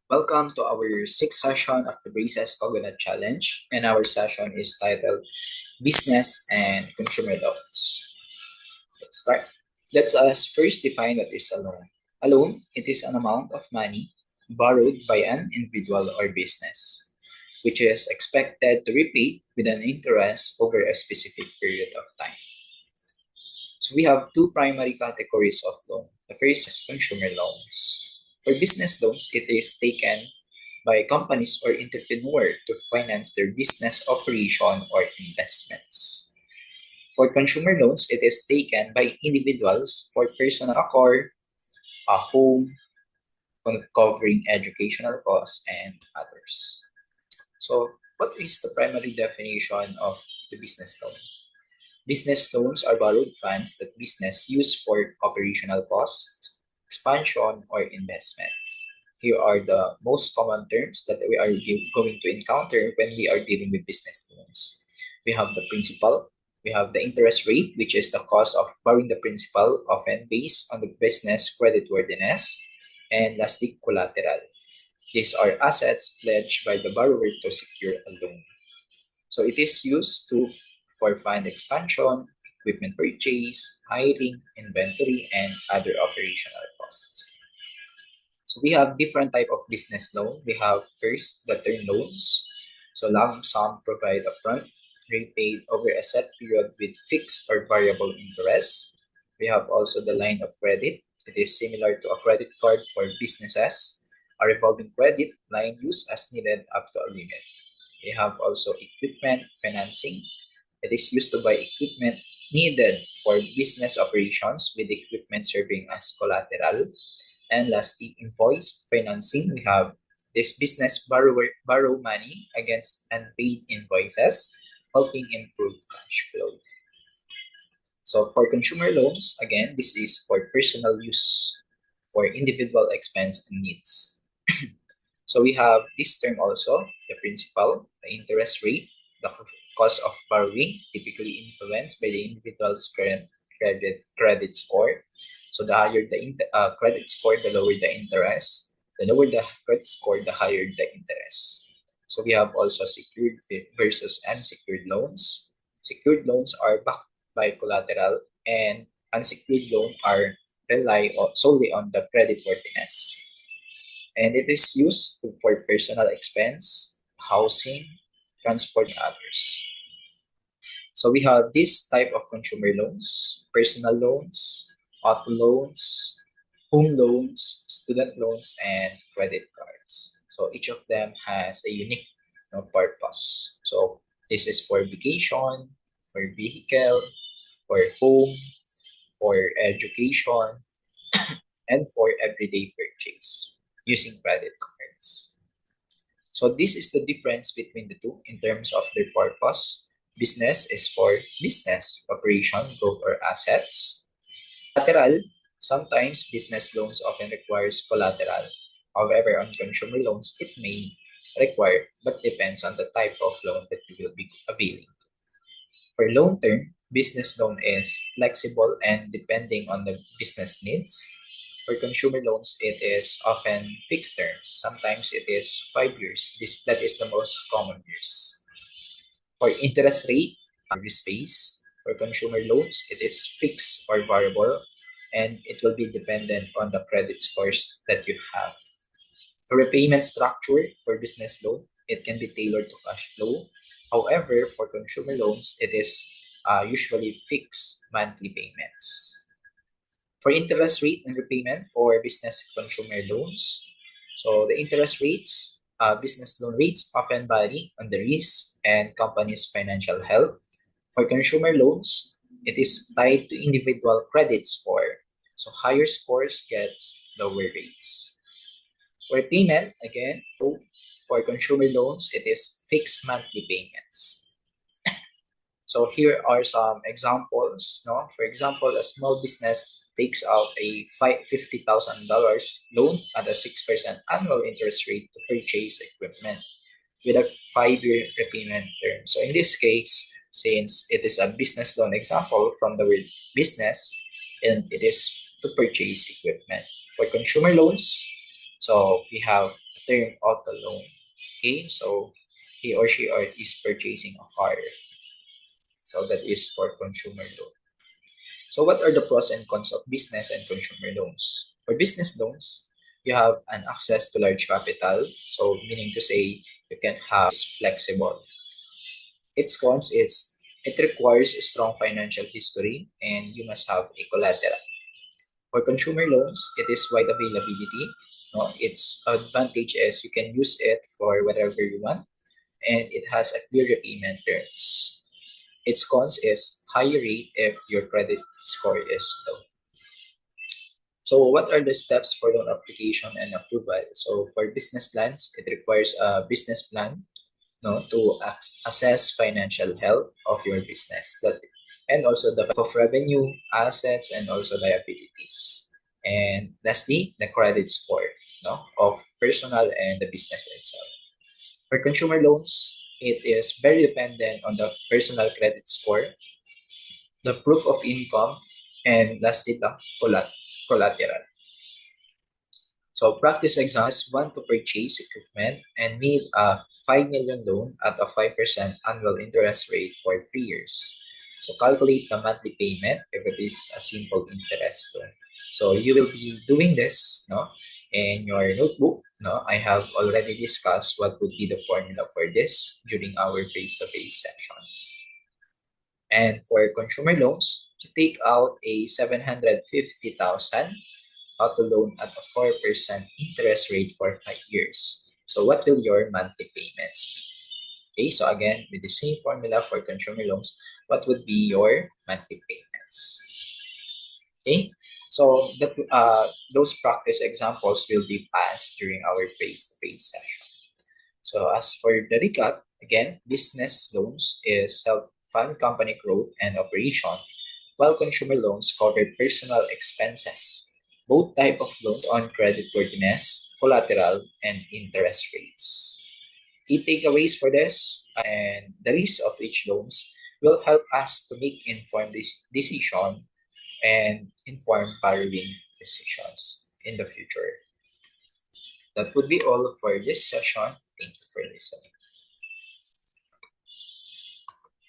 Welcome to our sixth session of the Braces Coconut Challenge, and our session is titled Business and Consumer Loans. Let's start. Let us first define what is a loan. A loan, it is an amount of money borrowed by an individual or business, which is expected to repay with an interest over a specific period of time. So we have two primary categories of loan. The first is consumer loans. For business loans, it is taken by companies or entrepreneur to finance their business operation or investments. For consumer loans, it is taken by individuals for personal car, a home, covering educational costs, and others. So, what is the primary definition of the business loan? Business loans are borrowed funds that business use for operational costs, expansion, or investments. Here are the most common terms that we are going to encounter when we are dealing with business loans. We have the principal, we have the interest rate, which is the cost of borrowing the principal, often based on the business creditworthiness, and lastly, collateral. These are assets pledged by the borrower to secure a loan. So it is used for fund expansion, equipment purchase, hiring, inventory, and other operational costs. So we have different type of business loan. We have first the term loans. So lump sum provide upfront, repaid over a set period with fixed or variable interest. We have also the line of credit. It is similar to a credit card for businesses. A revolving credit line used as needed up to a limit. We have also equipment financing. It is used to buy equipment needed for business operations with equipment serving as collateral. And lastly, invoice financing. We have this business borrow money against unpaid invoices, helping improve cash flow. So for consumer loans, again, this is for personal use, for individual expense and needs. So we have this term also, the principal, the interest rate, the cost of borrowing, typically influenced by the individual's current credit score. So the higher the credit score, the lower the interest. The lower the credit score, the higher the interest. So we have also secured versus unsecured loans. Secured loans are backed by collateral, and unsecured loans are rely solely on the credit worthiness. And it is used for personal expense, housing, transport, and others. So we have this type of consumer loans, personal loans, auto loans, home loans, student loans, and credit cards. So each of them has a unique purpose. So this is for vacation, for vehicle, for home, for education, and for everyday purchase using credit cards. So this is the difference between the two in terms of their purpose. Business is for business, operation, growth, or assets. Collateral, sometimes business loans often requires collateral. However, on consumer loans, it may require, but depends on the type of loan that you will be availing. For loan term, business loan is flexible and depending on the business needs. For consumer loans, it is often fixed terms. Sometimes it is 5 years. That is the most common years. For interest rate, space. For consumer loans, it is fixed or variable, and it will be dependent on the credit scores that you have. For repayment structure for business loan, it can be tailored to cash flow. However, for consumer loans, it is usually fixed monthly payments. For interest rate and repayment for business consumer loans, so the interest rates, business loan rates often vary on the risk and company's financial health. For consumer loans, it is tied to individual credit score. So higher scores gets lower rates. For payment, again, for consumer loans, it is fixed monthly payments. So here are some examples. No, for example, a small business takes out a $50,000 loan at a 6% annual interest rate to purchase equipment with a 5-year repayment term. So in this case, since it is a business loan example from the word business, and it is to purchase equipment. For consumer loans, so we have term auto loan. Okay, so he or she is purchasing a car. So that is for consumer loan. So what are the pros and cons of business and consumer loans? For business loans, you have an access to large capital. So meaning to say you can have flexible. Its cons is it requires a strong financial history and you must have a collateral. For consumer loans, it is wide availability. No, its advantage is you can use it for whatever you want and it has a clear repayment terms. Its cons is higher rate if your credit score is low. So what are the steps for loan application and approval? So for business plans, it requires a business plan, no, to assess financial health of your business that, and also the of revenue, assets, and also liabilities. And lastly, the credit score, no, of personal and the business itself. For consumer loans, it is very dependent on the personal credit score, the proof of income, and lastly, the collateral. So practice exams want to purchase equipment and need a 5 million loan at a 5% annual interest rate for 3 years. So calculate the monthly payment if it is a simple interest loan. So you will be doing this, no, in your notebook. No, I have already discussed what would be the formula for this during our face-to-face sessions. And for consumer loans, to take out a 750,000 auto loan at a 4% interest rate for 5 years. So what will your monthly payments be? Okay, so again, with the same formula for consumer loans, what would be your monthly payments? Okay, so those practice examples will be passed during our face-to-face session. So as for the recap, again, business loans is help fund company growth and operation, while consumer loans cover personal expenses. Both type of loans on creditworthiness, collateral, and interest rates. Key takeaways for this and the risk of each loans will help us to make informed decision and informed borrowing decisions in the future. That would be all for this session. Thank you for listening.